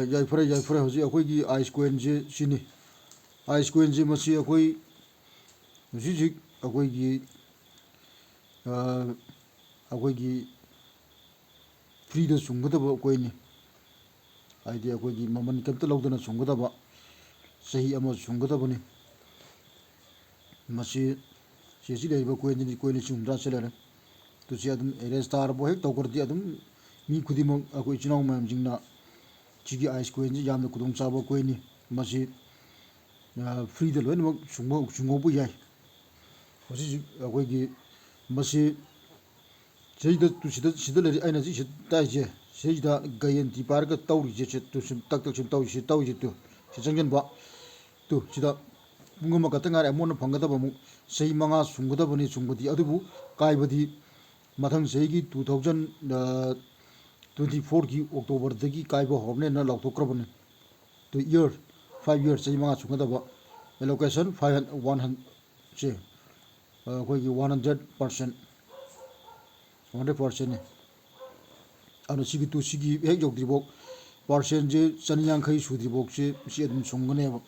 yaifare hoji akoi gi ice coin je sini ice coin je masi akoi jijik akoi gi Freeda sunggadaba koini aidi akoi gi maman kamta lawdana sunggadaba sahi ama sunggadabani masi sesi leiba koini koini sumdra selere to si adum restar bo hek tawkardi adum mi khudimang akoi chinau mayam jingna chigi ice coin ji yamna kudong chaba koini masi Freeda loinak sungobu yai hoji akoi gi masi seida tu sida leri aina ji taije seida gayen ti parga tawri je tu sim tak sim tawji tu si janggen ba tu sida mungama katangare amon phangada ba mu sei manga sunggada bani sunggadi adubu kaibadi mathang seigi 2024 gi October dagi kaiba hobne na lautokrabani to year 5 years sei manga sunggada ba allocation 100 che koi gi 100% ne ano sigi tu sigi hek jogdribok percent je chaniyang khai sudribok che si adum sunggane ba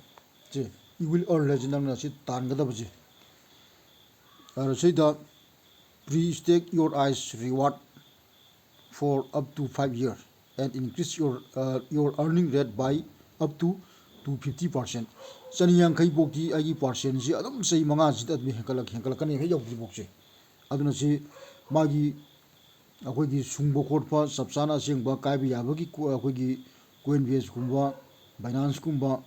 je you will earn legendam na si tangada ba je ano seida pre-stake your ice reward for up to 5 years and increase your earning rate by up to 250%. Chaniyang khai bokti agi percent si adum sei manga si admi henkala kane he jogdribok che aduna si magi akoi gi sungbo khotpa sapsana sengba kaibi yabagi akoi gi Coinbase kumba Binance kumba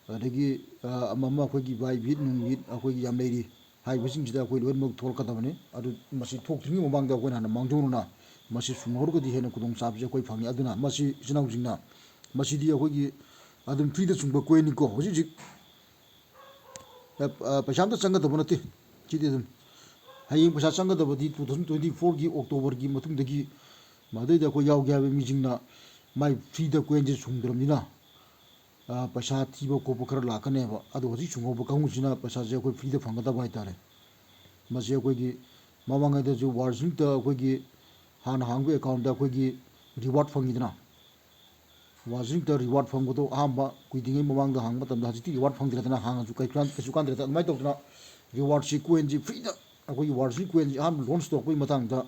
adagi amama akoi gi Bybit nungbit akoi gi yam leiri hai bising jida akoi loinmok tholkadabane adu masi thoktrimi mamangda akoi na mangjoruna masi sunghorgodi hena kudong sabje akoi phangi aduna masi jinau jingna masi di akoi gi adum Freeda sungba coin ko hojik paisam changa dabonate chidi dum hayeng pasa changa dabadi 2024 gi October gi matung dagi madai da ko yaw gya be mijingna mai Freeda coin je sungdramnina paisa thiba ko khara lakane ba adu hoji chungoba kangusina paisa je ko Freeda phangada bai tare masi ko gi mamanga da ju warjing ta ko gi han hangbe account da ko gi reward phangidna warjing ta reward phangbodo amba kuidingai mamangda hangba tamda hajiti reward phangdradana hanga ju kai kran kesu kandra mai tokna reward si coin ji Freeda akoi warjing coin ji ham launch to koi matang da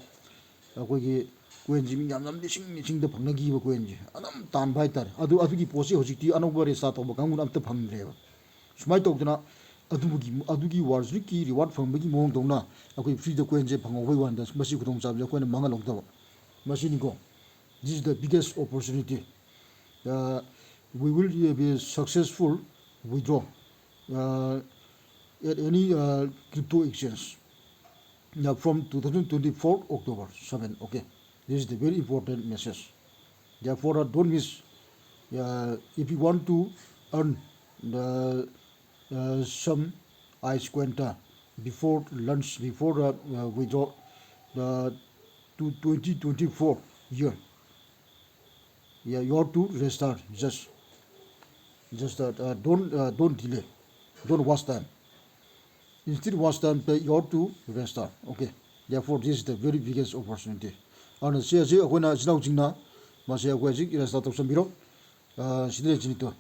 akoi gi coin ji mi yam sing da phangnagi ba coin ji anam tan bai tar adu gi posi hojikti anoba re sa to ba kangun am ta phangre ba sumai tokna adugi warjing ki reward phangbagi mong dongna akoi Freeda coin je phangoi wan da masi khudong chab ja koina manga lok da masi ni ko this is the biggest opportunity we will be successful withdraw at any crypto exchange now from 2024 October 7. Okay, this is the very important message. Therefore, don't miss. If you want to earn the some ice quanta before lunch, before withdraw the 2024 year, you have to restart. Just don't delay, don't waste time. Instead waste time, you have to restart. Okay. Therefore, this is the very biggest opportunity. And see, when I now jingna, masih aku asyik restart option biro. Sini sini tu.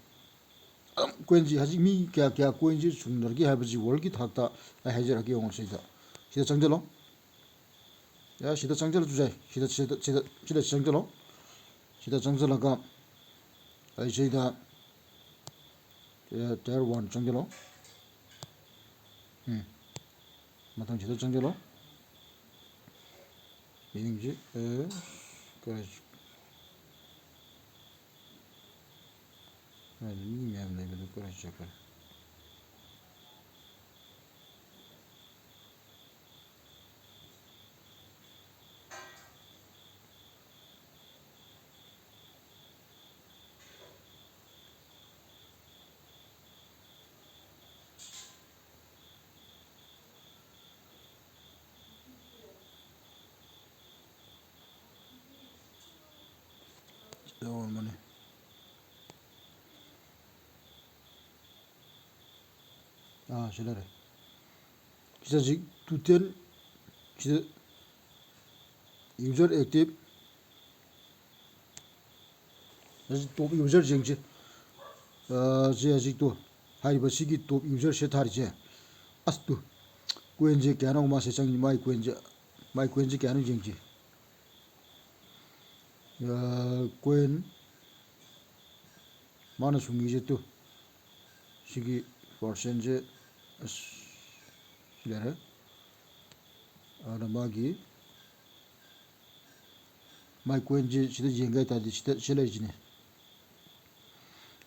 Coinji haji mi kya coinji sundar ki haji world ki thakta haji raki orang sida. Sida changjalo. Ya sida changjalo tu jai. Sida changjalo. Sida changjalo ka. Ai sida. Tier 1 changjalo. Matang sida changjalo. Ini je. Guys. Ini yang lain itu kurang cakap. Lawan mana? Sudah. Kita jik tutel kita user active top user jingje je ajik to hariba sigi top user se tharje astu coinje kyano ma se chang mai coinje kyano jingje coin mana sungi je to sigi percent je lere ana magi mai coinje sida jengai ta di sida sele jine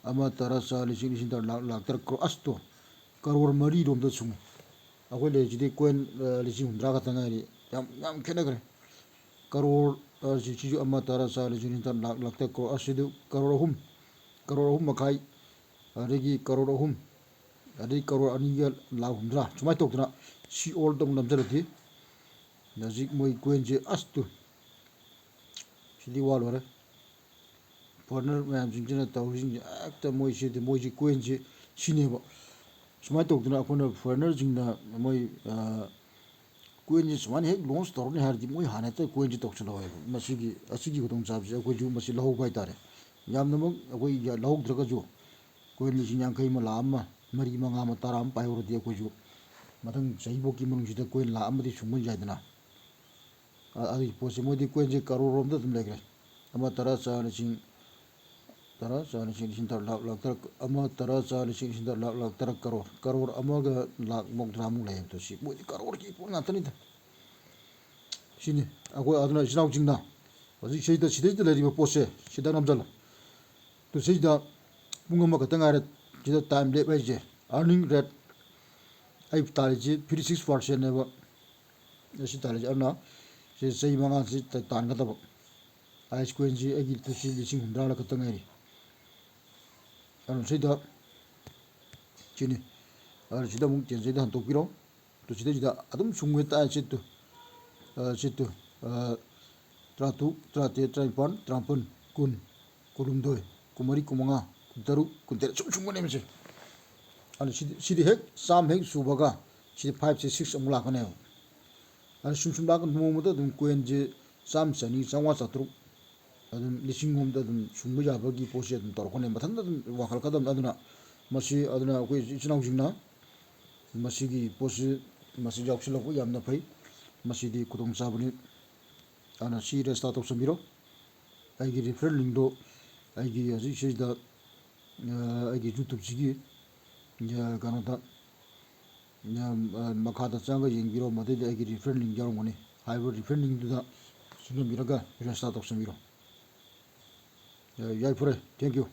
ama tara sali sing sing tar lak tar kro asto karor mari rom da sung akwai le jide coin le sing hundra ka tanga ri yam khena kare karor ji ji ama tara sali sing tar lak tar kro asidu karor hum makai adegi karor hum adegi karor aniga la hundra chumai tok na si all dong nam jarati najik moi coin je asto sidi wal wara partner ma'am जिंजना ताउजिंग एकता मोइजी कोइन जे सिनेबो सुमाय तोकदना अखोना फॉरेनर जिंगना मोइ कोइन जे सुमान हेक लॉन्च तोरने हारदि मोइ हानेता कोइन जे तोकसलो है मसिगी गुदोंग चाबजे अखोइ जु मसि लहौ बाय तारे यामनमक अखोइ या लहौ द्रगा जो कोइन लिसि यांखै म ला अमा मरि मंगा म ताराम पाइरोदि अखोइ जु मथंग सहिबो की मनुंग जिदा कोइन ला अमदि सुमन जायदना आदि पोसे Modi coin J crore Rome the तुम लेगरे अमा तरा चा लिसिंग tara sani sing tar lak tar ama tara sani sing tar lak tar karor ama ga lak mok dramu le to si mo di karor ki pon atani da sini ako aduna jinau jingna oji seida sidai le ri pose sida namjal to seida bunga ma ka ngare jida time le bai je earning rate ai tali ji 36% ne ba si tali arna se sei manga si tan ga da ba ai square ji agi to si lising hundra la ka ngari anu seida chini sida mung tian seida han tokiro to sida adum sungwe ta chitu tratu trate traipan trampun kun kulumdoi kumari kumanga kuntaru kunter sungwe ne mese anu sidi hek sam hek subaga sidi 5 6 amula kane anu sum la kan mo mo da dum coin je sam sani sangwa satru adum lising hom da dum sumbu jabagi pose dum tor khone mathan da dum wakal kadam aduna masi aduna koi chinau jingna masi gi pose masi jok silo ko yamna phai masi di kudong sabuni ana si resta to samiro ai gi refer link do ai gi aji sei da ai gi youtube sigi ya ganata ya makha da changa yeng biro made ai gi refer link jarong ngoni hybrid refer link du da sunu miraga resta to samiro yai pure thank you